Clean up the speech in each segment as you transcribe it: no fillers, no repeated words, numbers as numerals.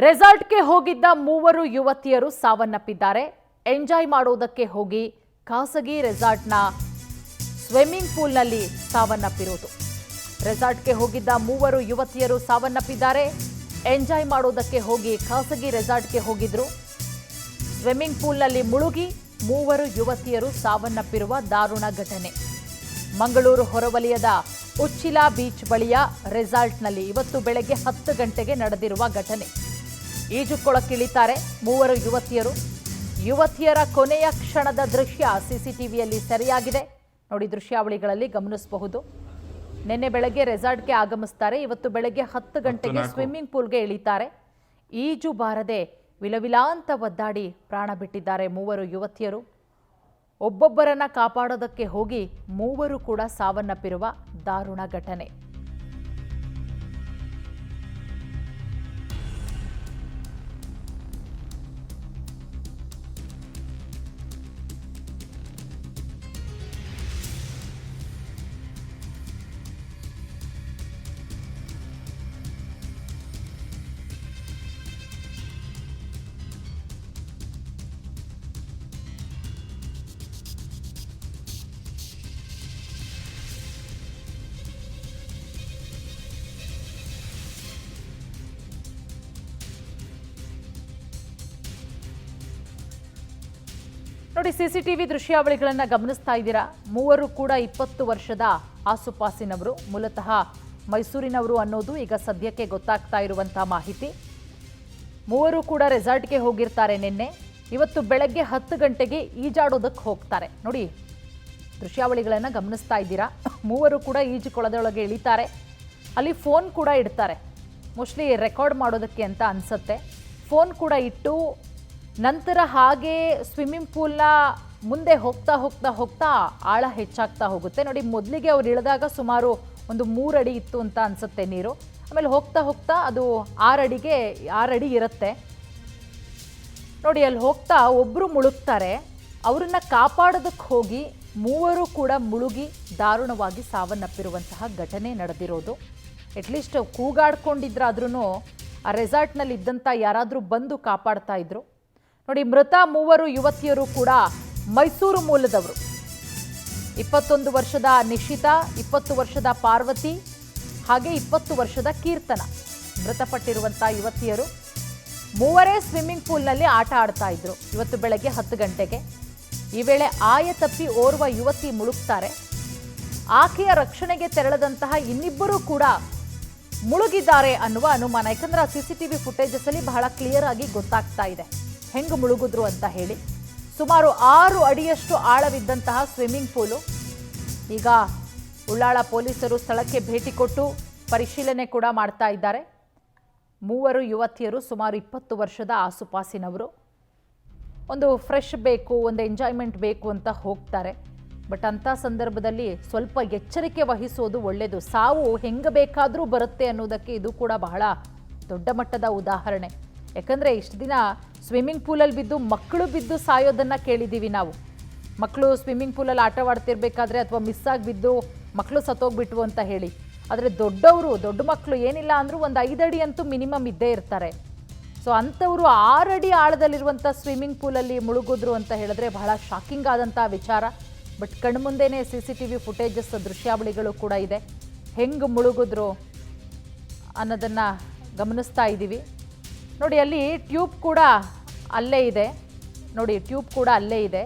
ರೆಸಾರ್ಟ್ಗೆ ಹೋಗಿದ್ದ ಮೂವರು ಯುವತಿಯರು ಸಾವನ್ನಪ್ಪಿದ್ದಾರೆ. ಎಂಜಾಯ್ ಮಾಡೋದಕ್ಕೆ ಹೋಗಿ ಖಾಸಗಿ ರೆಸಾರ್ಟ್ನ ಸ್ವಿಮ್ಮಿಂಗ್ ಪೂಲ್ನಲ್ಲಿ ಸಾವನ್ನಪ್ಪಿರುವುದು. ರೆಸಾರ್ಟ್ಗೆ ಹೋಗಿದ್ದ ಮೂವರು ಯುವತಿಯರು ಸಾವನ್ನಪ್ಪಿದ್ದಾರೆ. ಎಂಜಾಯ್ ಮಾಡೋದಕ್ಕೆ ಹೋಗಿ ಖಾಸಗಿ ರೆಸಾರ್ಟ್ಗೆ ಹೋಗಿದ್ರು. ಸ್ವಿಮ್ಮಿಂಗ್ ಪೂಲ್ನಲ್ಲಿ ಮುಳುಗಿ ಮೂವರು ಯುವತಿಯರು ಸಾವನ್ನಪ್ಪಿರುವ ದಾರುಣ ಘಟನೆ ಮಂಗಳೂರು ಹೊರವಲಯದ ಉಚ್ಚಿಲ ಬೀಚ್ ಬಳಿಯ ರೆಸಾರ್ಟ್ನಲ್ಲಿ ಇವತ್ತು ಬೆಳಗ್ಗೆ 10 ಗಂಟೆಗೆ ನಡೆದಿರುವ ಘಟನೆ. ಈಜುಕೊಳಕ್ಕಿಳಿತಾರೆ ಮೂವರು ಯುವತಿಯರು. ಯುವತಿಯರ ಕೊನೆಯ ಕ್ಷಣದ ದೃಶ್ಯ ಸಿಸಿಟಿವಿಯಲ್ಲಿ ಸೆರೆಯಾಗಿದೆ. ನೋಡಿ, ದೃಶ್ಯಾವಳಿಗಳಲ್ಲಿ ಗಮನಿಸಬಹುದು. ನಿನ್ನೆ ಬೆಳಗ್ಗೆ ರೆಸಾರ್ಟ್ಗೆ ಆಗಮಿಸ್ತಾರೆ. ಇವತ್ತು ಬೆಳಗ್ಗೆ 10 ಗಂಟೆಗೆ ಸ್ವಿಮ್ಮಿಂಗ್ ಪೂಲ್ಗೆ ಇಳಿತಾರೆ. ಈಜು ಬಾರದೆ ವಿಲವಿಲ ಅಂತ ಒದ್ದಾಡಿ ಪ್ರಾಣ ಬಿಟ್ಟಿದ್ದಾರೆ ಮೂವರು ಯುವತಿಯರು. ಒಬ್ಬೊಬ್ಬರನ್ನ ಕಾಪಾಡೋದಕ್ಕೆ ಹೋಗಿ ಮೂವರು ಕೂಡ ಸಾವನ್ನಪ್ಪಿರುವ ದಾರುಣ ಘಟನೆ. ನೋಡಿ, ಸಿಸಿಟಿವಿ ದೃಶ್ಯಾವಳಿಗಳನ್ನು ಗಮನಿಸ್ತಾ ಇದ್ದೀರಾ. ಮೂವರು ಕೂಡ 20 ವರ್ಷದ ಆಸುಪಾಸಿನವರು, ಮೂಲತಃ ಮೈಸೂರಿನವರು ಅನ್ನೋದು ಈಗ ಸದ್ಯಕ್ಕೆ ಗೊತ್ತಾಗ್ತಾ ಇರುವಂತಹ ಮಾಹಿತಿ. ಮೂವರು ಕೂಡ ರೆಸಾರ್ಟ್ಗೆ ಹೋಗಿರ್ತಾರೆ ನಿನ್ನೆ. ಇವತ್ತು ಬೆಳಗ್ಗೆ 10 ಗಂಟೆಗೆ ಈಜಾಡೋದಕ್ಕೆ ಹೋಗ್ತಾರೆ. ನೋಡಿ, ದೃಶ್ಯಾವಳಿಗಳನ್ನು ಗಮನಿಸ್ತಾ ಇದ್ದೀರಾ. ಮೂವರು ಕೂಡ ಈಜು ಕೊಳದೊಳಗೆ ಇಳಿತಾರೆ. ಅಲ್ಲಿ ಫೋನ್ ಕೂಡ ಇಡ್ತಾರೆ. ಮೋಸ್ಟ್ಲಿ ರೆಕಾರ್ಡ್ ಮಾಡೋದಕ್ಕೆ ಅಂತ ಅನ್ಸುತ್ತೆ. ಫೋನ್ ಕೂಡ ಇಟ್ಟು ನಂತರ ಹಾಗೆ ಸ್ವಿಮ್ಮಿಂಗ್ ಪೂಲ್ನ ಮುಂದೆ ಹೋಗ್ತಾ ಹೋಗ್ತಾ ಹೋಗ್ತಾ ಆಳ ಹೆಚ್ಚಾಗ್ತಾ ಹೋಗುತ್ತೆ. ನೋಡಿ, ಮೊದಲಿಗೆ ಅವ್ರು ಇಳಿದಾಗ ಸುಮಾರು ಒಂದು 3 ಅಡಿ ಇತ್ತು ಅಂತ ಅನ್ಸುತ್ತೆ ನೀರು. ಆಮೇಲೆ ಹೋಗ್ತಾ ಹೋಗ್ತಾ ಅದು 6 ಅಡಿ ಇರುತ್ತೆ. ನೋಡಿ, ಅಲ್ಲಿ ಹೋಗ್ತಾ ಒಬ್ಬರು ಮುಳುಗ್ತಾರೆ. ಅವರನ್ನ ಕಾಪಾಡೋದಕ್ಕೆ ಹೋಗಿ ಮೂವರು ಕೂಡ ಮುಳುಗಿ ದಾರುಣವಾಗಿ ಸಾವನ್ನಪ್ಪಿರುವಂತಹ ಘಟನೆ ನಡೆದಿರೋದು. ಅಟ್ಲೀಸ್ಟ್ ಕೂಗಾಡ್ಕೊಂಡಿದ್ರಾದ್ರೂ ಆ ರೆಸಾರ್ಟ್ನಲ್ಲಿ ಇದ್ದಂಥ ಯಾರಾದರೂ ಬಂದು ಕಾಪಾಡ್ತಾ ಇದ್ರು. ನೋಡಿ, ಮೃತ ಮೂವರು ಯುವತಿಯರು ಕೂಡ ಮೈಸೂರು ಮೂಲದವರು. 21 ವರ್ಷದ ನಿಶಿತಾ, 20 ವರ್ಷದ ಪಾರ್ವತಿ, ಹಾಗೆ 20 ವರ್ಷದ ಕೀರ್ತನ ಮೃತಪಟ್ಟಿರುವಂಥ ಯುವತಿಯರು. ಮೂವರೇ ಸ್ವಿಮ್ಮಿಂಗ್ ಪೂಲ್ನಲ್ಲಿ ಆಟ ಆಡ್ತಾ ಇದ್ರು ಇವತ್ತು ಬೆಳಗ್ಗೆ 10 ಗಂಟೆಗೆ. ಈ ವೇಳೆ ಆಯತಪ್ಪಿ ಓರ್ವ ಯುವತಿ ಮುಳುಗ್ತಾರೆ. ಆಕೆಯ ರಕ್ಷಣೆಗೆ ತೆರಳದಂತಹ ಇನ್ನಿಬ್ಬರು ಕೂಡ ಮುಳುಗಿದ್ದಾರೆ ಅನ್ನುವ ಅನುಮಾನ. ಯಾಕಂದ್ರೆ ಆ ಸಿಸಿಟಿವಿ ಫುಟೇಜಸ್ ಅಲ್ಲಿ ಬಹಳ ಕ್ಲಿಯರ್ ಆಗಿ ಗೊತ್ತಾಗ್ತಾ ಇದೆ ಹೆಂಗೆ ಮುಳುಗಿದ್ರು ಅಂತ ಹೇಳಿ. ಸುಮಾರು 6 ಅಡಿಯಷ್ಟು ಆಳವಿದ್ದಂತಹ ಸ್ವಿಮ್ಮಿಂಗ್ ಪೂಲು. ಈಗ ಉಳ್ಳಾಳ ಪೊಲೀಸರು ಸ್ಥಳಕ್ಕೆ ಭೇಟಿ ಕೊಟ್ಟು ಪರಿಶೀಲನೆ ಕೂಡ ಮಾಡ್ತಾ ಇದ್ದಾರೆ. ಮೂವರು ಯುವತಿಯರು ಸುಮಾರು 20 ವರ್ಷದ ಆಸುಪಾಸಿನವರು. ಒಂದು ಫ್ರೆಶ್ ಬೇಕು, ಒಂದು ಎಂಜಾಯ್ಮೆಂಟ್ ಬೇಕು ಅಂತ ಹೋಗ್ತಾರೆ. ಬಟ್ ಅಂಥ ಸಂದರ್ಭದಲ್ಲಿ ಸ್ವಲ್ಪ ಎಚ್ಚರಿಕೆ ವಹಿಸೋದು ಒಳ್ಳೆಯದು. ಸಾವು ಹೆಂಗೆ ಬೇಕಾದರೂ ಬರುತ್ತೆ ಅನ್ನೋದಕ್ಕೆ ಇದು ಕೂಡ ಬಹಳ ದೊಡ್ಡ ಮಟ್ಟದ ಉದಾಹರಣೆ. ಯಾಕಂದರೆ ಇಷ್ಟು ದಿನ ಸ್ವಿಮ್ಮಿಂಗ್ ಪೂಲಲ್ಲಿ ಬಿದ್ದು ಮಕ್ಕಳು ಬಿದ್ದು ಸಾಯೋದನ್ನು ಕೇಳಿದ್ದೀವಿ ನಾವು. ಮಕ್ಕಳು ಸ್ವಿಮ್ಮಿಂಗ್ ಪೂಲಲ್ಲಿ ಆಟವಾಡ್ತಿರ್ಬೇಕಾದ್ರೆ ಅಥವಾ ಮಿಸ್ ಆಗಿ ಬಿದ್ದು ಮಕ್ಕಳು ಸತ್ತೋಗ್ಬಿಟ್ವು ಅಂತ ಹೇಳಿ. ಆದರೆ ದೊಡ್ಡ ಮಕ್ಕಳು ಏನಿಲ್ಲ ಅಂದರೂ ಒಂದು 5 ಅಡಿ ಅಂತೂ ಮಿನಿಮಮ್ ಇದ್ದೇ ಇರ್ತಾರೆ. ಸೊ ಅಂಥವರು 6 ಅಡಿ ಆಳದಲ್ಲಿರುವಂಥ ಸ್ವಿಮ್ಮಿಂಗ್ ಪೂಲಲ್ಲಿ ಮುಳುಗಿದ್ರು ಅಂತ ಹೇಳಿದ್ರೆ ಬಹಳ ಶಾಕಿಂಗ್ ಆದಂಥ ವಿಚಾರ. ಬಟ್ ಕಣ್ಮುಂದೆನೇ CCTV ಫುಟೇಜಸ್ ದೃಶ್ಯಾವಳಿಗಳು ಕೂಡ ಇದೆ. ಹೆಂಗೆ ಮುಳುಗಿದ್ರು ಅನ್ನೋದನ್ನು ಗಮನಿಸ್ತಾ ಇದ್ದೀವಿ. ನೋಡಿ, ಅಲ್ಲಿ ಟ್ಯೂಬ್ ಕೂಡ ಅಲ್ಲೇ ಇದೆ. ನೋಡಿ, ಟ್ಯೂಬ್ ಕೂಡ ಅಲ್ಲೇ ಇದೆ.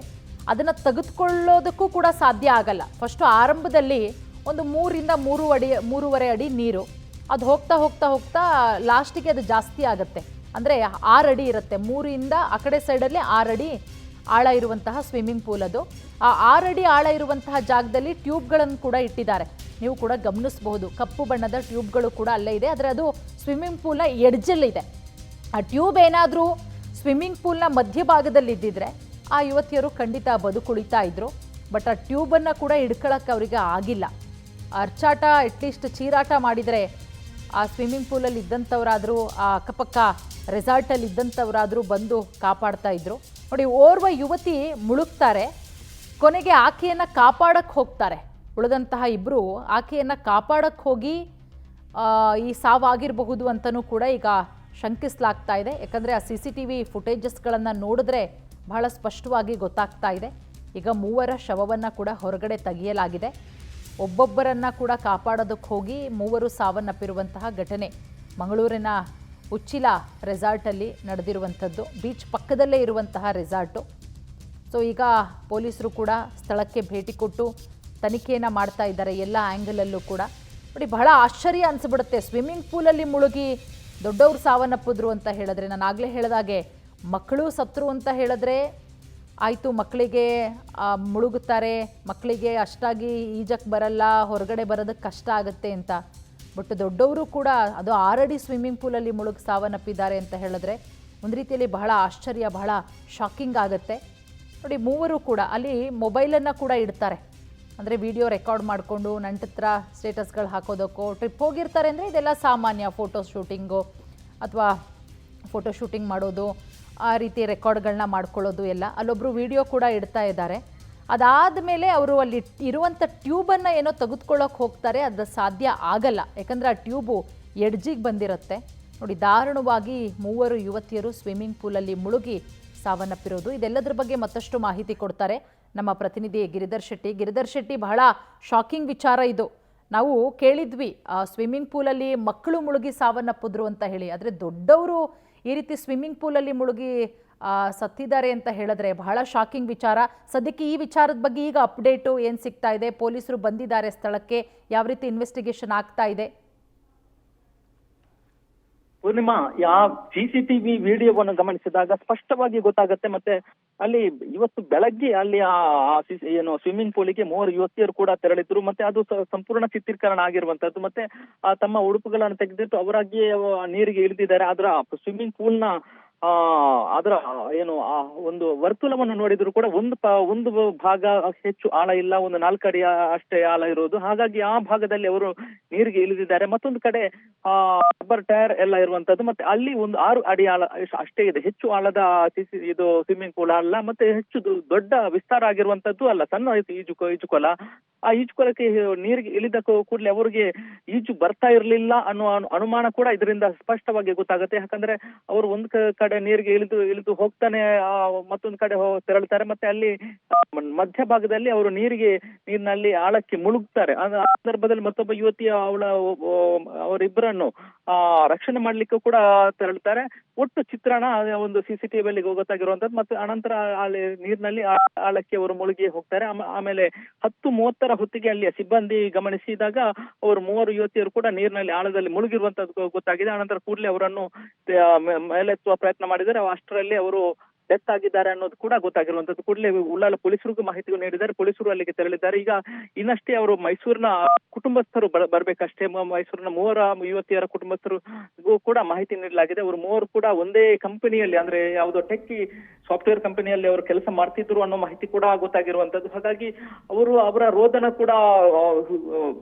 ಅದನ್ನು ತೆಗೆದುಕೊಳ್ಳೋದಕ್ಕೂ ಕೂಡ ಸಾಧ್ಯ ಆಗಲ್ಲ. ಫಸ್ಟು ಆರಂಭದಲ್ಲಿ ಒಂದು 3ರಿಂದ 3.5 ಅಡಿ ನೀರು. ಅದು ಹೋಗ್ತಾ ಹೋಗ್ತಾ ಹೋಗ್ತಾ ಲಾಸ್ಟಿಗೆ ಅದು ಜಾಸ್ತಿ ಆಗುತ್ತೆ. ಅಂದರೆ 6 ಅಡಿ ಇರುತ್ತೆ. 3ರಿಂದ ಆ ಕಡೆ ಸೈಡಲ್ಲಿ 6 ಅಡಿ ಆಳ ಇರುವಂತಹ ಸ್ವಿಮ್ಮಿಂಗ್ ಪೂಲ್ ಅದು. ಆ 6 ಅಡಿ ಆಳ ಇರುವಂತಹ ಜಾಗದಲ್ಲಿ ಟ್ಯೂಬ್ಗಳನ್ನು ಕೂಡ ಇಟ್ಟಿದ್ದಾರೆ. ನೀವು ಕೂಡ ಗಮನಿಸಬಹುದು. ಕಪ್ಪು ಬಣ್ಣದ ಟ್ಯೂಬ್ಗಳು ಕೂಡ ಅಲ್ಲೇ ಇದೆ. ಆದರೆ ಅದು ಸ್ವಿಮ್ಮಿಂಗ್ ಪೂಲ್ನ ಎಡ್ಜಲ್ಲಿದೆ. ಆ ಟ್ಯೂಬ್ ಏನಾದರೂ ಸ್ವಿಮ್ಮಿಂಗ್ ಪೂಲ್ನ ಮಧ್ಯಭಾಗದಲ್ಲಿ ಇದ್ದಿದ್ರೆ ಆ ಯುವತಿಯರು ಖಂಡಿತ ಬದುಕುಳಿತಾ ಇದ್ರು. ಬಟ್ ಆ ಟ್ಯೂಬನ್ನು ಕೂಡ ಹಿಡ್ಕೊಳ್ಳೋಕ್ಕೆ ಅವರಿಗೆ ಆಗಿಲ್ಲ. ಅರ್ಚಾಟ, ಅಟ್ಲೀಸ್ಟ್ ಚೀರಾಟ ಮಾಡಿದರೆ ಆ ಸ್ವಿಮ್ಮಿಂಗ್ ಪೂಲಲ್ಲಿ ಇದ್ದಂಥವರಾದರೂ, ಆ ಅಕ್ಕಪಕ್ಕ ರೆಸಾರ್ಟಲ್ಲಿ ಇದ್ದಂಥವರಾದರೂ ಬಂದು ಕಾಪಾಡ್ತಾ ಇದ್ರು. ನೋಡಿ, ಓರ್ವ ಯುವತಿ ಮುಳುಗ್ತಾರೆ. ಕೊನೆಗೆ ಆಕೆಯನ್ನು ಕಾಪಾಡಕ್ಕೆ ಹೋಗ್ತಾರೆ. ಉಳಿದಂತಹ ಇಬ್ಬರು ಆಕೆಯನ್ನು ಕಾಪಾಡಕ್ಕೆ ಹೋಗಿ ಈ ಸಾವಾಗಿರಬಹುದು ಅಂತಲೂ ಕೂಡ ಈಗ ಶಂಕಿಸಲಾಗ್ತಾ ಇದೆ. ಯಾಕಂದರೆ ಆ CCTV ಫುಟೇಜಸ್ಗಳನ್ನು ನೋಡಿದ್ರೆ ಬಹಳ ಸ್ಪಷ್ಟವಾಗಿ ಗೊತ್ತಾಗ್ತಾ ಇದೆ. ಈಗ ಮೂವರ ಶವವನ್ನು ಕೂಡ ಹೊರಗಡೆ ತೆಗೆಯಲಾಗಿದೆ. ಒಬ್ಬೊಬ್ಬರನ್ನು ಕೂಡ ಕಾಪಾಡೋದಕ್ಕೆ ಹೋಗಿ ಮೂವರು ಸಾವನ್ನಪ್ಪಿರುವಂತಹ ಘಟನೆ ಮಂಗಳೂರಿನ ಉಚ್ಚಿಲ ರೆಸಾರ್ಟಲ್ಲಿ ನಡೆದಿರುವಂಥದ್ದು. ಬೀಚ್ ಪಕ್ಕದಲ್ಲೇ ಇರುವಂತಹ ರೆಸಾರ್ಟು. ಸೊ ಈಗ ಪೊಲೀಸರು ಕೂಡ ಸ್ಥಳಕ್ಕೆ ಭೇಟಿ ಕೊಟ್ಟು ತನಿಖೆಯನ್ನು ಮಾಡ್ತಾ ಇದ್ದಾರೆ ಎಲ್ಲ ಆ್ಯಂಗಲಲ್ಲೂ ಕೂಡ. ನೋಡಿ, ಬಹಳ ಆಶ್ಚರ್ಯ ಅನಿಸ್ಬಿಡುತ್ತೆ. ಸ್ವಿಮ್ಮಿಂಗ್ ಪೂಲಲ್ಲಿ ಮುಳುಗಿ ದೊಡ್ಡವರು ಸಾವನ್ನಪ್ಪಿದ್ರು ಅಂತ ಹೇಳಿದ್ರೆ, ನಾನು ಆಗಲೇ ಹೇಳಿದಾಗೆ ಮಕ್ಕಳು ಸತ್ರು ಅಂತ ಹೇಳಿದ್ರೆ ಆಯಿತು, ಮಕ್ಕಳಿಗೆ ಮುಳುಗುತ್ತಾರೆ, ಮಕ್ಕಳಿಗೆ ಅಷ್ಟಾಗಿ ಈಜಕ್ಕೆ ಬರಲ್ಲ, ಹೊರಗಡೆ ಬರೋದಕ್ಕೆ ಕಷ್ಟ ಆಗುತ್ತೆ ಅಂತ. ಬಟ್ ದೊಡ್ಡವರು ಕೂಡ ಅದು 6 ಅಡಿ ಸ್ವಿಮ್ಮಿಂಗ್ ಪೂಲಲ್ಲಿ ಮುಳುಗಿ ಸಾವನ್ನಪ್ಪಿದ್ದಾರೆ ಅಂತ ಹೇಳಿದ್ರೆ ಒಂದು ರೀತಿಯಲ್ಲಿ ಬಹಳ ಆಶ್ಚರ್ಯ, ಬಹಳ ಶಾಕಿಂಗ್ ಆಗುತ್ತೆ. ನೋಡಿ, ಮೂವರು ಕೂಡ ಅಲ್ಲಿ ಮೊಬೈಲನ್ನು ಕೂಡ ಇಡ್ತಾರೆ. ಅಂದರೆ ವಿಡಿಯೋ ರೆಕಾರ್ಡ್ ಮಾಡಿಕೊಂಡು ನಂಟತ್ರ ಸ್ಟೇಟಸ್ಗಳು ಹಾಕೋದಕ್ಕೋ, ಟ್ರಿಪ್ ಹೋಗಿರ್ತಾರೆ ಅಂದರೆ ಇದೆಲ್ಲ ಸಾಮಾನ್ಯ. ಫೋಟೋ ಶೂಟಿಂಗು ಅಥವಾ ಫೋಟೋ ಶೂಟಿಂಗ್ ಮಾಡೋದು, ಆ ರೀತಿ ರೆಕಾರ್ಡ್ಗಳನ್ನ ಮಾಡ್ಕೊಳ್ಳೋದು ಎಲ್ಲ. ಅಲ್ಲೊಬ್ಬರು ವಿಡಿಯೋ ಕೂಡ ಇಡ್ತಾ ಇದ್ದಾರೆ. ಅದಾದಮೇಲೆ ಅವರು ಅಲ್ಲಿ ಇರುವಂಥ ಟ್ಯೂಬನ್ನು ಏನೋ ತೆಗೆದುಕೊಳ್ಳೋಕೆ ಹೋಗ್ತಾರೆ. ಅದು ಸಾಧ್ಯ ಆಗಲ್ಲ, ಯಾಕಂದರೆ ಆ ಟ್ಯೂಬು ಎಡ್ಜಿಗೆ ಬಂದಿರುತ್ತೆ. ನೋಡಿ, ದಾರುಣವಾಗಿ ಮೂವರು ಯುವತಿಯರು ಸ್ವಿಮ್ಮಿಂಗ್ ಪೂಲಲ್ಲಿ ಮುಳುಗಿ ಸಾವನ್ನಪ್ಪಿರೋದು. ಇದೆಲ್ಲದರ ಬಗ್ಗೆ ಮತ್ತಷ್ಟು ಮಾಹಿತಿ ಕೊಡ್ತಾರೆ ನಮ್ಮ ಪ್ರತಿನಿಧಿ ಗಿರಿಧರ್ ಶೆಟ್ಟಿ. ಗಿರಿಧರ್ ಶೆಟ್ಟಿ, ಬಹಳ ಶಾಕಿಂಗ್ ವಿಚಾರ ಇದು. ನಾವು ಕೇಳಿದ್ವಿ ಸ್ವಿಮ್ಮಿಂಗ್ ಪೂಲಲ್ಲಿ ಮಕ್ಕಳು ಮುಳುಗಿ ಸಾವನ್ನಪ್ಪಿದ್ರು ಅಂತ ಹೇಳಿ, ಆದರೆ ದೊಡ್ಡವರು ಈ ರೀತಿ ಸ್ವಿಮ್ಮಿಂಗ್ ಪೂಲಲ್ಲಿ ಮುಳುಗಿ ಸತ್ತಿದ್ದಾರೆ ಅಂತ ಹೇಳಿದ್ರೆ ಬಹಳ ಶಾಕಿಂಗ್ ವಿಚಾರ. ಸದ್ಯಕ್ಕೆ ಈ ವಿಚಾರದ ಬಗ್ಗೆ ಈಗ ಅಪ್ಡೇಟು ಏನು ಸಿಗ್ತಾ ಇದೆ? ಪೊಲೀಸರು ಬಂದಿದ್ದಾರೆ ಸ್ಥಳಕ್ಕೆ, ಯಾವ ರೀತಿ ಇನ್ವೆಸ್ಟಿಗೇಷನ್ ಆಗ್ತಾ ಇದೆ? ಪೂರ್ಣಿಮಾ, CCTV ವಿಡಿಯೋವನ್ನು ಗಮನಿಸಿದಾಗ ಸ್ಪಷ್ಟವಾಗಿ ಗೊತ್ತಾಗುತ್ತೆ. ಮತ್ತೆ ಅಲ್ಲಿ ಇವತ್ತು ಬೆಳಗ್ಗೆ ಅಲ್ಲಿ ಏನು ಸ್ವಿಮ್ಮಿಂಗ್ ಪೂಲಿಗೆ 3 ಯುವತಿಯರು ಕೂಡ ತೆರಳಿದ್ರು. ಮತ್ತೆ ಅದು ಸಂಪೂರ್ಣ ಚಿತ್ರೀಕರಣ ಆಗಿರುವಂತದ್ದು. ಮತ್ತೆ ತಮ್ಮ ಉಡುಪುಗಳನ್ನು ತೆಗೆದಿಟ್ಟು ಅವರಾಗಿಯೇ ನೀರಿಗೆ ಇಳಿದಿದ್ದಾರೆ. ಅದರ ಸ್ವಿಮ್ಮಿಂಗ್ ಪೂಲ್ನ ಅದರ ಏನು ಒಂದು ವರ್ತುಲವನ್ನು ನೋಡಿದ್ರು ಕೂಡ ಒಂದು ಭಾಗ ಹೆಚ್ಚು ಆಳ ಇಲ್ಲ, ಒಂದು 4 ಅಡಿ ಅಷ್ಟೇ ಆಳ ಇರೋದು. ಹಾಗಾಗಿ ಆ ಭಾಗದಲ್ಲಿ ಅವರು ನೀರಿಗೆ ಇಳಿದಿದ್ದಾರೆ. ಮತ್ತೊಂದು ಕಡೆ ರಬ್ಬರ್ ಟೈರ್ ಎಲ್ಲ ಇರುವಂತದ್ದು. ಮತ್ತೆ ಅಲ್ಲಿ ಒಂದು 6 ಅಡಿ ಆಳ ಅಷ್ಟೇ ಇದೆ, ಹೆಚ್ಚು ಆಳದ ಇದು ಸ್ವಿಮ್ಮಿಂಗ್ ಪೂಲ್ ಅಲ್ಲ, ಮತ್ತೆ ಹೆಚ್ಚು ದೊಡ್ಡ ವಿಸ್ತಾರ ಆಗಿರುವಂತದ್ದು ಅಲ್ಲ, ಸಣ್ಣ ಈಜುಕೊಲ. ಆ ಈಜುಕೊಲಕ್ಕೆ ನೀರಿಗೆ ಇಳಿದ ಕೂಡಲೇ ಅವರಿಗೆ ಈಜು ಬರ್ತಾ ಇರಲಿಲ್ಲ ಅನ್ನುವ ಅನುಮಾನ ಕೂಡ ಇದರಿಂದ ಸ್ಪಷ್ಟವಾಗಿ ಗೊತ್ತಾಗುತ್ತೆ. ಯಾಕಂದ್ರೆ ಅವರು ಒಂದು ಕಡೆ ನೀರಿಗೆ ಇಳಿದು ಹೋಗ್ತಾನೆ, ಮತ್ತೊಂದು ಕಡೆ ತೆರಳುತ್ತಾರೆ. ಮತ್ತೆ ಅಲ್ಲಿ ಮಧ್ಯಭಾಗದಲ್ಲಿ ಅವರು ನೀರಿನಲ್ಲಿ ಆಳಕ್ಕೆ ಮುಳುಗ್ತಾರೆ. ಆ ಸಂದರ್ಭದಲ್ಲಿ ಮತ್ತೊಬ್ಬ ಯುವತಿಯ ಅವರಿಬ್ಬರನ್ನು ರಕ್ಷಣೆ ಮಾಡ್ಲಿಕ್ಕೂ ಕೂಡ ತೆರಳುತ್ತಾರೆ. ಒಟ್ಟು ಚಿತ್ರಣ ಒಂದು CCTVಯಲ್ಲಿ ಗೊತ್ತಾಗಿರುವಂತದ್ದು. ಮತ್ತೆ ಅನಂತರ ಅಲ್ಲಿ ನೀರಿನಲ್ಲಿ ಆಳಕ್ಕೆ ಅವರು ಮುಳುಗಿ ಹೋಗ್ತಾರೆ. ಆಮೇಲೆ 10:30 ಹೊತ್ತಿಗೆ ಅಲ್ಲಿಯ ಸಿಬ್ಬಂದಿ ಗಮನಿಸಿದಾಗ ಅವರು 3 ಯುವತಿಯರು ಕೂಡ ನೀರಿನಲ್ಲಿ ಆಳದಲ್ಲಿ ಮುಳುಗಿರುವಂತದ್ದು ಗೊತ್ತಾಗಿದೆ. ಅನಂತರ ಕೂಡಲೇ ಅವರನ್ನು ಮೇಲೆತ್ತುವ ಪ್ರಯತ್ನ ಮಾಡಿದರೆ ಅಷ್ಟರಲ್ಲಿ ಅವರು ಡೆತ್ ಆಗಿದ್ದಾರೆ ಅನ್ನೋದು ಕೂಡ ಗೊತ್ತಾಗಿರುವಂತದ್ದು. ಕೂಡಲೇ ಉಳ್ಳಾಲ ಪೊಲೀಸರಿಗೂ ಮಾಹಿತಿ ನೀಡಿದ್ದಾರೆ. ಪೊಲೀಸರು ಅಲ್ಲಿಗೆ ತೆರಳಿದ್ದಾರೆ. ಈಗ ಇನ್ನಷ್ಟೇ ಅವರು ಮೈಸೂರಿನ ಕುಟುಂಬಸ್ಥರು ಬರ್ಬೇಕಷ್ಟೇ. ಮೈಸೂರಿನ 3 ಯುವತಿಯರ ಕುಟುಂಬಸ್ಥರಿಗೂ ಕೂಡ ಮಾಹಿತಿ ನೀಡಲಾಗಿದೆ. ಅವರು 3 ಕೂಡ ಒಂದೇ ಕಂಪನಿಯಲ್ಲಿ, ಅಂದ್ರೆ ಯಾವುದೋ ಟೆಕ್ಕಿ ಸಾಫ್ಟ್ವೇರ್ ಕಂಪನಿಯಲ್ಲಿ ಅವರು ಕೆಲಸ ಮಾಡ್ತಿದ್ರು ಅನ್ನೋ ಮಾಹಿತಿ ಕೂಡ ಗೊತ್ತಾಗಿರುವಂತದ್ದು. ಹಾಗಾಗಿ ಅವರ ರೋದನ ಕೂಡ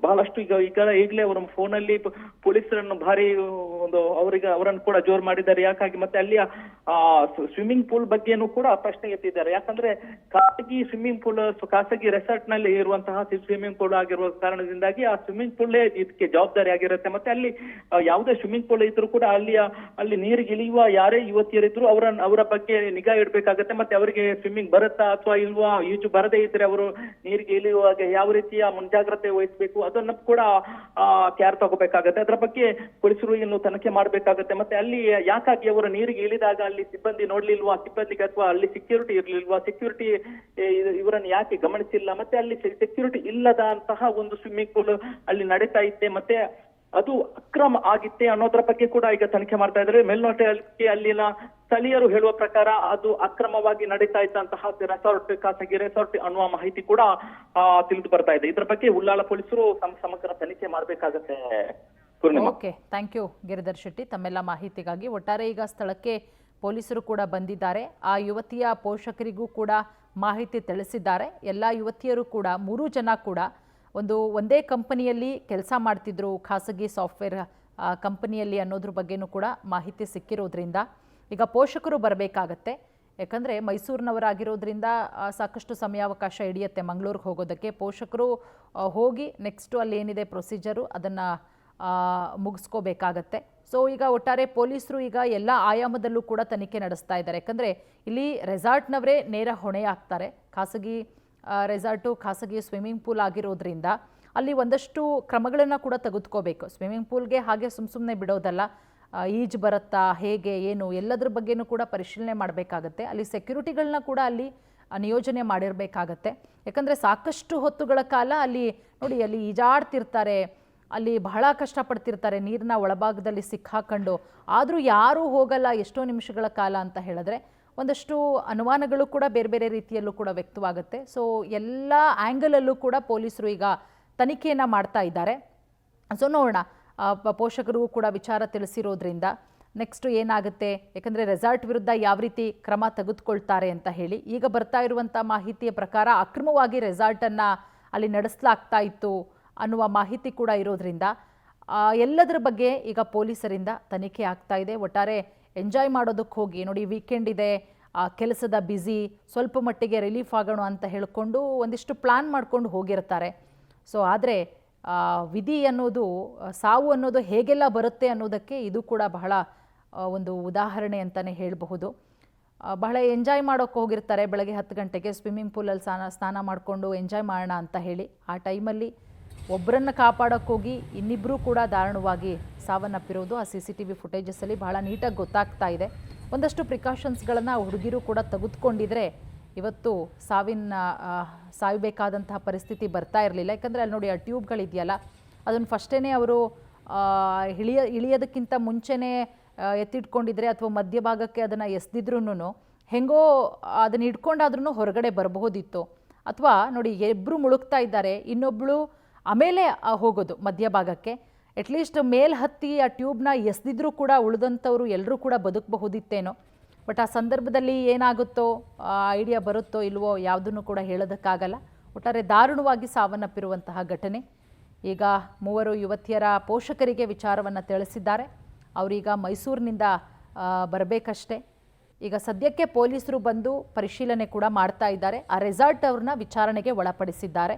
ಬಹಳಷ್ಟು ಈಗಲೇ ಅವರ ಫೋನಲ್ಲಿ ಪೊಲೀಸರನ್ನು ಭಾರಿ ಅವರನ್ನು ಕೂಡ ಜೋರು ಮಾಡಿದ್ದಾರೆ. ಯಾಕಾಗಿ ಮತ್ತೆ ಅಲ್ಲಿಯ ಸ್ವಿಮ್ಮಿಂಗ್ ಪೂಲ್ ಬಗ್ಗೆನೂ ಕೂಡ ಪ್ರಶ್ನೆ ಎತ್ತಿದ್ದಾರೆ. ಯಾಕಂದ್ರೆ ಖಾಸಗಿ ಸ್ವಿಮ್ಮಿಂಗ್ ಪೂಲ್, ಖಾಸಗಿ ರೆಸಾರ್ಟ್ ನಲ್ಲಿ ಇರುವಂತಹ ಸ್ವಿಮ್ಮಿಂಗ್ ಪೂಲ್ ಆಗಿರುವ ಕಾರಣದಿಂದಾಗಿ ಆ ಸ್ವಿಮ್ಮಿಂಗ್ ಪೂಲೇ ಇದಕ್ಕೆ ಜವಾಬ್ದಾರಿ ಆಗಿರುತ್ತೆ. ಮತ್ತೆ ಅಲ್ಲಿ ಯಾವುದೇ ಸ್ವಿಮ್ಮಿಂಗ್ ಪೂಲ್ ಇದ್ರು ಕೂಡ ಅಲ್ಲಿ ನೀರಿಗೆ ಇಳಿಯುವ ಯಾರೇ ಯುವತಿಯರಿದ್ರು ಅವರ ಬಗ್ಗೆ ನಿಗಾ ಇಡಬೇಕಾಗತ್ತೆ. ಮತ್ತೆ ಅವರಿಗೆ ಸ್ವಿಮ್ಮಿಂಗ್ ಬರುತ್ತಾ ಅಥವಾ ಇಲ್ವಾ, ಈಜು ಬರದೇ ಇದ್ರೆ ಅವರು ನೀರಿಗೆ ಇಳಿಯುವಾಗ ಯಾವ ರೀತಿಯ ಮುಂಜಾಗ್ರತೆ ವಹಿಸಬೇಕು ಅದನ್ನು ಕೂಡ ಕೇರ್ ತಗೋಬೇಕಾಗತ್ತೆ. ಅದರ ಬಗ್ಗೆ ಪೊಲೀಸರು ಇನ್ನು ತನಿಖೆ ಮಾಡ್ಬೇಕಾಗತ್ತೆ. ಮತ್ತೆ ಅಲ್ಲಿ ಯಾಕಾಗಿ ಅವರು ನೀರಿಗೆ ಇಳಿದಾಗ ಅಲ್ಲಿ ಸಿಬ್ಬಂದಿ ನೋಡ್ಲಿಲ್ವಾ, ಸಿಬ್ಬಂದಿಗೆ ಅಥವಾ ಅಲ್ಲಿ ಸೆಕ್ಯೂರಿಟಿ ಇರ್ಲಿಲ್ವಾ, ಸೆಕ್ಯೂರಿಟಿ ಇವರನ್ನು ಯಾಕೆ ಗಮನಿಸಿಲ್ಲ, ಮತ್ತೆ ಅಲ್ಲಿ ಸೆಕ್ಯೂರಿಟಿ ಇಲ್ಲದ ಅಂತಹ ಒಂದು ಸ್ವಿಮ್ಮಿಂಗ್ ಪೂಲ್ ಅಲ್ಲಿ ನಡೀತಾ ಇತ್ತೆ, ಮತ್ತೆ ಅದು ಅಕ್ರಮ ಆಗಿತ್ತೆ ಅನ್ನೋದ್ರ ಬಗ್ಗೆ ಕೂಡ ಈಗ ತನಿಖೆ ಮಾಡ್ತಾ ಇದ್ದಾರೆ. ಮೇಲ್ನೋಟಕ್ಕೆ ಅಲ್ಲಿನ ಸ್ಥಳೀಯರು ಹೇಳುವ ಪ್ರಕಾರ ಅದು ಅಕ್ರಮವಾಗಿ ನಡೀತಾ ಇದ್ದಂತಹ ರೆಸಾರ್ಟ್, ಖಾಸಗಿ ರೆಸಾರ್ಟ್ ಅನ್ನುವ ಮಾಹಿತಿ ಕೂಡ ತಿಳಿದು ಬರ್ತಾ ಇದೆ. ಇದ್ರ ಬಗ್ಗೆ ಉಳ್ಳಾಲ ಪೊಲೀಸರು ಸಮಗ್ರ ತನಿಖೆ ಮಾಡ್ಬೇಕಾಗತ್ತೆ. Okay, thank you Giridhar Shetty ತಮ್ಮೆಲ್ಲ ಮಾಹಿತಿಗಾಗಿ. ಒಟ್ಟಾರೆ ಈಗ ಸ್ಥಳಕ್ಕೆ ಪೊಲೀಸರು ಕೂಡ ಬಂದಿದ್ದಾರೆ. ಆ ಯುವತಿಯ ಪೋಷಕರಿಗೂ ಕೂಡ ಮಾಹಿತಿ ತಿಳಿಸಿದ್ದಾರೆ. ಎಲ್ಲ ಯುವತಿಯರು ಕೂಡ 3 ಜನ ಕೂಡ ಒಂದೇ ಕಂಪನಿಯಲ್ಲಿ ಕೆಲಸ ಮಾಡ್ತಿದ್ರು, ಖಾಸಗಿ ಸಾಫ್ಟ್ವೇರ್ ಕಂಪನಿಯಲ್ಲಿ ಅನ್ನೋದ್ರ ಬಗ್ಗೆನೂ ಕೂಡ ಮಾಹಿತಿ ಸಿಕ್ಕಿರೋದ್ರಿಂದ ಈಗ ಪೋಷಕರು ಬರಬೇಕಾಗತ್ತೆ. ಯಾಕಂದರೆ ಮೈಸೂರಿನವರಾಗಿರೋದ್ರಿಂದ ಸಾಕಷ್ಟು ಸಮಯಾವಕಾಶ ಹಿಡಿಯುತ್ತೆ ಮಂಗಳೂರಿಗೆ ಹೋಗೋದಕ್ಕೆ. ಪೋಷಕರು ಹೋಗಿ ನೆಕ್ಸ್ಟು ಅಲ್ಲಿ ಏನಿದೆ ಪ್ರೊಸೀಜರು ಅದನ್ನು ಮುಗಿಸ್ಕೋಬೇಕಾಗತ್ತೆ. ಸೊ ಈಗ ಒಟ್ಟಾರೆ ಪೊಲೀಸರು ಈಗ ಎಲ್ಲ ಆಯಾಮದಲ್ಲೂ ಕೂಡ ತನಿಖೆ ನಡೆಸ್ತಾ ಇದ್ದಾರೆ. ಯಾಕಂದರೆ ಇಲ್ಲಿ ರೆಸಾರ್ಟ್ನವರೇ ನೇರ ಹೊಣೆಯಾಗ್ತಾರೆ. ಖಾಸಗಿ ರೆಸಾರ್ಟು ಖಾಸಗಿ ಸ್ವಿಮ್ಮಿಂಗ್ ಪೂಲ್ ಆಗಿರೋದ್ರಿಂದ ಅಲ್ಲಿ ಒಂದಷ್ಟು ಕ್ರಮಗಳನ್ನು ಕೂಡ ತೆಗೆದುಕೋಬೇಕು. ಸ್ವಿಮ್ಮಿಂಗ್ ಪೂಲ್ಗೆ ಹಾಗೆ ಸುಮ್ಮನೆ ಬಿಡೋದಲ್ಲ, ಈಜು ಬರುತ್ತಾ ಹೇಗೆ ಏನು ಎಲ್ಲದ್ರ ಬಗ್ಗೆನೂ ಕೂಡ ಪರಿಶೀಲನೆ ಮಾಡಬೇಕಾಗತ್ತೆ. ಅಲ್ಲಿ ಸೆಕ್ಯೂರಿಟಿಗಳನ್ನ ಕೂಡ ಅಲ್ಲಿ ನಿಯೋಜನೆ ಮಾಡಿರಬೇಕಾಗತ್ತೆ. ಯಾಕಂದರೆ ಸಾಕಷ್ಟು ಹೊತ್ತುಗಳ ಕಾಲ ಅಲ್ಲಿ ನೋಡಿ ಅಲ್ಲಿ ಈಜಾಡ್ತಿರ್ತಾರೆ, ಅಲ್ಲಿ ಬಹಳ ಕಷ್ಟಪಡ್ತಿರ್ತಾರೆ ನೀರಿನ ಒಳಭಾಗದಲ್ಲಿ ಸಿಕ್ಕಾಕೊಂಡು. ಆದರೂ ಯಾರೂ ಹೋಗಲ್ಲ ಎಷ್ಟೋ ನಿಮಿಷಗಳ ಕಾಲ ಅಂತ ಹೇಳಿದ್ರೆ ಒಂದಷ್ಟು ಅನುಮಾನಗಳು ಕೂಡ ಬೇರೆ ಬೇರೆ ರೀತಿಯಲ್ಲೂ ಕೂಡ ವ್ಯಕ್ತವಾಗುತ್ತೆ. ಸೊ ಎಲ್ಲ ಆ್ಯಂಗಲಲ್ಲೂ ಕೂಡ ಪೊಲೀಸರು ಈಗ ತನಿಖೆಯನ್ನು ಮಾಡ್ತಾ ಇದ್ದಾರೆ. ಸೊ ನೋಡೋಣ, ಪೋಷಕರು ಕೂಡ ವಿಚಾರ ತಿಳಿಸಿರೋದ್ರಿಂದ ನೆಕ್ಸ್ಟ್ ಏನಾಗುತ್ತೆ, ಯಾಕಂದರೆ ರೆಸಾರ್ಟ್ ವಿರುದ್ಧ ಯಾವ ರೀತಿ ಕ್ರಮ ತೆಗೆದುಕೊಳ್ತಾರೆ ಅಂತ ಹೇಳಿ. ಈಗ ಬರ್ತಾ ಇರುವಂಥ ಮಾಹಿತಿಯ ಪ್ರಕಾರ ಅಕ್ರಮವಾಗಿ ರೆಸಾರ್ಟನ್ನು ಅಲ್ಲಿ ನಡೆಸಲಾಗ್ತಾ ಇತ್ತು ಅನ್ನುವ ಮಾಹಿತಿ ಕೂಡ ಇರೋದ್ರಿಂದ ಎಲ್ಲದರ ಬಗ್ಗೆ ಈಗ ಪೊಲೀಸರಿಂದ ತನಿಖೆ ಆಗ್ತಾ ಇದೆ. ಒಟ್ಟಾರೆ ಎಂಜಾಯ್ ಮಾಡೋದಕ್ಕೆ ಹೋಗಿ ನೋಡಿ, ವೀಕೆಂಡ್ ಇದೆ, ಕೆಲಸದ ಬ್ಯುಸಿ, ಸ್ವಲ್ಪ ಮಟ್ಟಿಗೆ ರಿಲೀಫ್ ಆಗೋಣ ಅಂತ ಹೇಳಿಕೊಂಡು ಒಂದಿಷ್ಟು ಪ್ಲ್ಯಾನ್ ಮಾಡ್ಕೊಂಡು ಹೋಗಿರ್ತಾರೆ. ಸೊ ಆದರೆ ವಿಧಿ ಅನ್ನೋದು, ಸಾವು ಅನ್ನೋದು ಹೇಗೆಲ್ಲ ಬರುತ್ತೆ ಅನ್ನೋದಕ್ಕೆ ಇದು ಕೂಡ ಬಹಳ ಒಂದು ಉದಾಹರಣೆ ಅಂತಲೇ ಹೇಳಬಹುದು. ಬಹಳ ಎಂಜಾಯ್ ಮಾಡೋಕ್ಕೆ ಹೋಗಿರ್ತಾರೆ. ಬೆಳಗ್ಗೆ 10 ಗಂಟೆಗೆ ಸ್ವಿಮ್ಮಿಂಗ್ ಪೂಲಲ್ಲಿ ಸ್ನಾನ ಮಾಡಿಕೊಂಡು ಎಂಜಾಯ್ ಮಾಡೋಣ ಅಂತ ಹೇಳಿ ಆ ಟೈಮಲ್ಲಿ ಒಬ್ಬರನ್ನು ಕಾಪಾಡೋಕ್ಕೋಗಿ ಇನ್ನಿಬ್ಬರೂ ಕೂಡ ದಾರುಣವಾಗಿ ಸಾವನ್ನಪ್ಪಿರೋದು ಆ CCTV ಫುಟೇಜಸ್ಸಲ್ಲಿ ಬಹಳ ನೀಟಾಗಿ ಗೊತ್ತಾಗ್ತಾ ಇದೆ. ಒಂದಷ್ಟು ಪ್ರಿಕಾಷನ್ಸ್ಗಳನ್ನು ಹುಡುಗಿರು ಕೂಡ ತೆಗೆದುಕೊಂಡಿದ್ರೆ ಇವತ್ತು ಸಾಯಬೇಕಾದಂತಹ ಪರಿಸ್ಥಿತಿ ಬರ್ತಾ ಇರಲಿಲ್ಲ. ಯಾಕಂದರೆ ಅಲ್ಲಿ ನೋಡಿ ಆ ಟ್ಯೂಬ್ಗಳಿದೆಯಲ್ಲ, ಅದನ್ನು ಫಸ್ಟೇ ಅವರು ಇಳಿಯೋದಕ್ಕಿಂತ ಮುಂಚೆನೇ ಎತ್ತಿಟ್ಕೊಂಡಿದ್ರೆ ಅಥವಾ ಮಧ್ಯಭಾಗಕ್ಕೆ ಅದನ್ನು ಎಸ್ದಿದ್ರೂ ಹೆಂಗೋ ಅದನ್ನು ಇಟ್ಕೊಂಡಾದ್ರೂ ಹೊರಗಡೆ ಬರಬಹುದಿತ್ತು. ಅಥವಾ ನೋಡಿ ಇಬ್ಬರು ಮುಳುಗ್ತಾ ಇದ್ದಾರೆ, ಇನ್ನೊಬ್ಬಳು ಆಮೇಲೆ ಹೋಗೋದು ಮಧ್ಯಭಾಗಕ್ಕೆ. ಅಟ್ಲೀಸ್ಟ್ ಮೇಲೆ ಹತ್ತಿ ಆ ಟ್ಯೂಬ್ನ ಎಸ್ದಿದ್ರೂ ಕೂಡ ಉಳಿದಂಥವ್ರು ಎಲ್ಲರೂ ಕೂಡ ಬದುಕಬಹುದಿತ್ತೇನೋ. ಬಟ್ ಆ ಸಂದರ್ಭದಲ್ಲಿ ಏನಾಗುತ್ತೋ, ಐಡಿಯಾ ಬರುತ್ತೋ ಇಲ್ವೋ ಯಾವುದನ್ನು ಕೂಡ ಹೇಳೋದಕ್ಕಾಗಲ್ಲ. ಒಟ್ಟಾರೆ ದಾರುಣವಾಗಿ ಸಾವನ್ನಪ್ಪಿರುವಂತಹ ಘಟನೆ. ಈಗ 3 ಯುವತಿಯರ ಪೋಷಕರಿಗೆ ವಿಚಾರವನ್ನು ತಿಳಿಸಿದ್ದಾರೆ. ಅವರೀಗ ಮೈಸೂರಿನಿಂದ ಬರಬೇಕಷ್ಟೇ. ಈಗ ಸದ್ಯಕ್ಕೆ ಪೊಲೀಸರು ಬಂದು ಪರಿಶೀಲನೆ ಕೂಡ ಮಾಡ್ತಾ ಇದ್ದಾರೆ. ಆ ರೆಸಾರ್ಟ್ ಅವ್ರನ್ನ ವಿಚಾರಣೆಗೆ ಒಳಪಡಿಸಿದ್ದಾರೆ.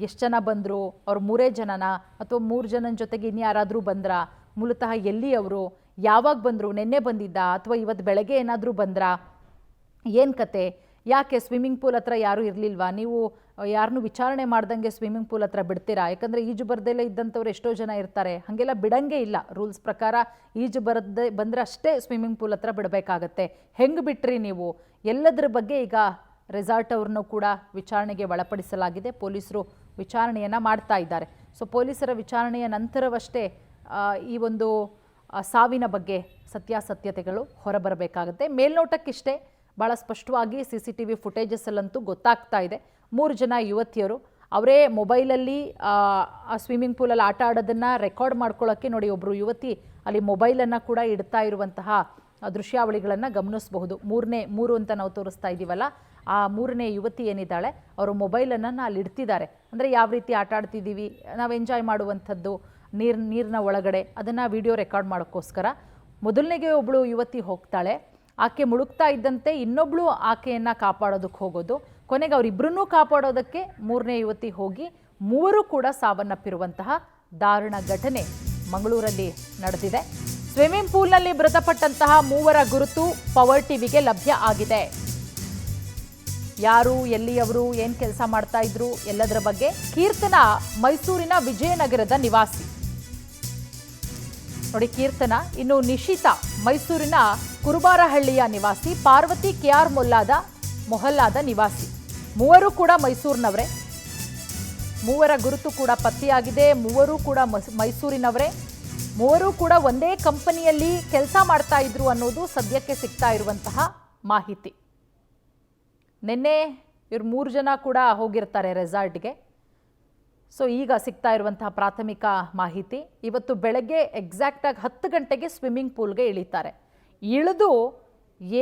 ಎಷ್ಟು ಜನ ಬಂದರು, ಅವ್ರು 3 ಜನನ ಅಥವಾ 3 ಜನನ ಜೊತೆಗೆ ಇನ್ಯಾರಾದರೂ ಬಂದ್ರಾ, ಮೂಲತಃ ಎಲ್ಲಿ ಅವರು, ಯಾವಾಗ ಬಂದರು, ನಿನ್ನೆ ಬಂದಿದ್ದ ಅಥವಾ ಇವತ್ತು ಬೆಳಗ್ಗೆ ಏನಾದರೂ ಬಂದ್ರಾ, ಏನು ಕತೆ, ಯಾಕೆ ಸ್ವಿಮ್ಮಿಂಗ್ ಪೂಲ್ ಹತ್ರ ಯಾರೂ ಇರಲಿಲ್ವಾ, ನೀವು ಯಾರನ್ನೂ ವಿಚಾರಣೆ ಮಾಡ್ದಂಗೆ ಸ್ವಿಮ್ಮಿಂಗ್ ಪೂಲ್ ಹತ್ರ ಬಿಡ್ತೀರಾ? ಯಾಕಂದರೆ ಈಜು ಬರದೆಲ್ಲ ಇದ್ದಂಥವ್ರು ಎಷ್ಟೋ ಜನ ಇರ್ತಾರೆ, ಹಾಗೆಲ್ಲ ಬಿಡಂಗೆ ಇಲ್ಲ. ರೂಲ್ಸ್ ಪ್ರಕಾರ ಈಜು ಬಂದರೆ ಅಷ್ಟೇ ಸ್ವಿಮ್ಮಿಂಗ್ ಪೂಲ್ ಹತ್ರ ಬಿಡಬೇಕಾಗತ್ತೆ. ಹೆಂಗೆ ಬಿಟ್ರಿ ನೀವು? ಎಲ್ಲದರ ಬಗ್ಗೆ ಈಗ ರೆಸಾರ್ಟ್ ಅವ್ರನ್ನೂ ಕೂಡ ವಿಚಾರಣೆಗೆ ಒಳಪಡಿಸಲಾಗಿದೆ. ಪೊಲೀಸರು ವಿಚಾರಣೆಯನ್ನು ಮಾಡ್ತಾ ಇದ್ದಾರೆ. ಸೊ ಪೊಲೀಸರ ವಿಚಾರಣೆಯ ನಂತರವಷ್ಟೇ ಈ ಒಂದು ಸಾವಿನ ಬಗ್ಗೆ ಸತ್ಯಾಸತ್ಯತೆಗಳು ಹೊರಬರಬೇಕಾಗುತ್ತೆ. ಮೇಲ್ನೋಟಕ್ಕಿಷ್ಟೇ ಭಾಳ ಸ್ಪಷ್ಟವಾಗಿ CCTV ಫುಟೇಜಸ್ಸಲ್ಲಂತೂ ಗೊತ್ತಾಗ್ತಾ ಇದೆ. 3 ಜನ ಯುವತಿಯರು ಅವರೇ ಮೊಬೈಲಲ್ಲಿ ಆ ಸ್ವಿಮ್ಮಿಂಗ್ ಪೂಲಲ್ಲಿ ಆಟ ಆಡೋದನ್ನು ರೆಕಾರ್ಡ್ ಮಾಡ್ಕೊಳ್ಳೋಕ್ಕೆ ನೋಡಿ ಒಬ್ಬರು ಯುವತಿ ಅಲ್ಲಿ ಮೊಬೈಲನ್ನು ಕೂಡ ಇಡ್ತಾ ಇರುವಂತಹ ದೃಶ್ಯಾವಳಿಗಳನ್ನು ಗಮನಿಸಬಹುದು. 3 ಅಂತ ನಾವು ತೋರಿಸ್ತಾ ಇದ್ದೀವಲ್ಲ, ಆ 3ನೇ ಯುವತಿ ಏನಿದ್ದಾಳೆ ಅವರು ಮೊಬೈಲನ್ನು ಅಲ್ಲಿ ಇಡ್ತಿದ್ದಾರೆ. ಅಂದರೆ ಯಾವ ರೀತಿ ಆಟ ಆಡ್ತಿದ್ದೀವಿ ನಾವು, ಎಂಜಾಯ್ ಮಾಡುವಂಥದ್ದು, ನೀರಿನ ಒಳಗಡೆ ಅದನ್ನು ವಿಡಿಯೋ ರೆಕಾರ್ಡ್ ಮಾಡೋಕ್ಕೋಸ್ಕರ. ಮೊದಲನೇಗೆ ಒಬ್ಬಳು ಯುವತಿ ಹೋಗ್ತಾಳೆ, ಆಕೆ ಮುಳುಗ್ತಾ ಇದ್ದಂತೆ ಇನ್ನೊಬ್ಬಳು ಆಕೆಯನ್ನು ಕಾಪಾಡೋದಕ್ಕೆ ಹೋಗೋದು. ಕೊನೆಗೆ ಅವರಿಬ್ಬರನ್ನೂ ಕಾಪಾಡೋದಕ್ಕೆ 3ನೇ ಯುವತಿ ಹೋಗಿ 3 ಕೂಡ ಸಾವನ್ನಪ್ಪಿರುವಂತಹ ದಾರುಣ ಘಟನೆ ಮಂಗಳೂರಲ್ಲಿ ನಡೆದಿದೆ. ಸ್ವಿಮ್ಮಿಂಗ್ ಪೂಲ್ನಲ್ಲಿ ಮೃತಪಟ್ಟಂತಹ 3ರ ಗುರುತು ಪವರ್ ಟಿವಿಗೆ ಲಭ್ಯ ಆಗಿದೆ. ಯಾರು, ಎಲ್ಲಿಯವರು, ಏನು ಕೆಲಸ ಮಾಡ್ತಾ ಇದ್ರು ಎಲ್ಲದರ ಬಗ್ಗೆ. ಕೀರ್ತನ ಮೈಸೂರಿನ ವಿಜಯನಗರದ ನಿವಾಸಿ ನೋಡಿ, ಕೀರ್ತನ. ಇನ್ನು ನಿಶಿತಾ ಮೈಸೂರಿನ ಕುರುಬಾರಹಳ್ಳಿಯ ನಿವಾಸಿ. ಪಾರ್ವತಿ KR ಮೊಹಲ್ಲಾದ ನಿವಾಸಿ. 3 ಕೂಡ ಮೈಸೂರಿನವರೇ. 3ರ ಗುರುತು ಕೂಡ ಪತ್ತೆಯಾಗಿದೆ. 3 ಕೂಡ ಮೈಸೂರಿನವರೇ. 3 ಕೂಡ ಒಂದೇ ಕಂಪನಿಯಲ್ಲಿ ಕೆಲಸ ಮಾಡ್ತಾ ಇದ್ರು ಅನ್ನೋದು ಸದ್ಯಕ್ಕೆ ಸಿಗ್ತಾ ಇರುವಂತಹ ಮಾಹಿತಿ. ನಿನ್ನೆ ಇವ್ರು 3 ಜನ ಕೂಡ ಹೋಗಿರ್ತಾರೆ ರೆಸಾರ್ಟ್ಗೆ. ಸೊ ಈಗ ಸಿಗ್ತಾ ಇರುವಂತಹ ಪ್ರಾಥಮಿಕ ಮಾಹಿತಿ, ಇವತ್ತು ಬೆಳಗ್ಗೆ ಎಕ್ಸಾಕ್ಟಾಗಿ 10 ಗಂಟೆಗೆ ಸ್ವಿಮ್ಮಿಂಗ್ ಪೂಲ್ಗೆ ಇಳಿತಾರೆ. ಇಳಿದು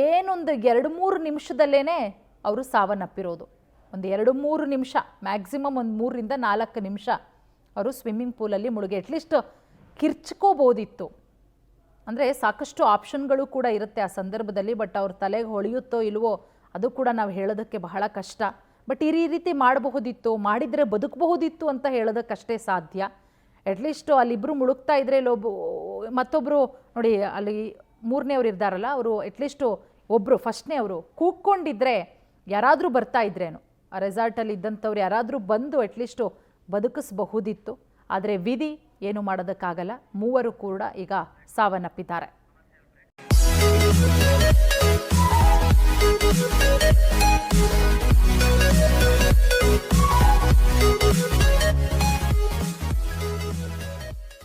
ಏನೊಂದು 2-3 ನಿಮಿಷದಲ್ಲೇ ಅವರು ಸಾವನ್ನಪ್ಪಿರೋದು. ಒಂದು 2-3 ನಿಮಿಷ, ಮ್ಯಾಕ್ಸಿಮಮ್ ಒಂದು 3ರಿಂದ 4 ನಿಮಿಷ ಅವರು ಸ್ವಿಮ್ಮಿಂಗ್ ಪೂಲಲ್ಲಿ ಮುಳುಗಿ ಅಟ್ಲೀಸ್ಟ್ ಕಿರ್ಚ್ಕೋಬೋದಿತ್ತು. ಅಂದರೆ ಸಾಕಷ್ಟು ಆಪ್ಷನ್ಗಳು ಕೂಡ ಇರುತ್ತೆ ಆ ಸಂದರ್ಭದಲ್ಲಿ. ಬಟ್ ಅವ್ರ ತಲೆಗೆ ಹೊಳೆಯುತ್ತೋ ಇಲ್ವೋ ಅದು ಕೂಡ ನಾವು ಹೇಳೋದಕ್ಕೆ ಬಹಳ ಕಷ್ಟ. ಬಟ್ ಈ ರೀತಿ ಮಾಡಬಹುದಿತ್ತು, ಮಾಡಿದರೆ ಬದುಕಬಹುದಿತ್ತು ಅಂತ ಹೇಳೋದಕ್ಕಷ್ಟೇ ಸಾಧ್ಯ. ಅಟ್ಲೀಸ್ಟ್ ಅಲ್ಲಿಬ್ಬರು ಮುಳುಗ್ತಾ ಇದ್ರೆ ಮತ್ತೊಬ್ಬರು ನೋಡಿ ಅಲ್ಲಿ ಮೂರನೇವ್ರು ಇರ್ತಾರಲ್ಲ ಅವರು ಅಟ್ಲೀಸ್ಟು ಒಬ್ಬರು ಫಸ್ಟ್ನೇ ಅವರು ಕೂಕ್ಕೊಂಡಿದ್ರೆ ಯಾರಾದರೂ ಬರ್ತಾ ಇದ್ರೇನು ಆ ರೆಸಾರ್ಟಲ್ಲಿ ಇದ್ದಂಥವ್ರು ಯಾರಾದರೂ ಬಂದು ಅಟ್ಲೀಸ್ಟು ಬದುಕಿಸಬಹುದಿತ್ತು. ಆದರೆ ವಿಧಿ ಏನು ಮಾಡೋದಕ್ಕಾಗಲ್ಲ. ಮೂವರು ಕೂಡ ಈಗ ಸಾವನ್ನಪ್ಪಿದ್ದಾರೆ.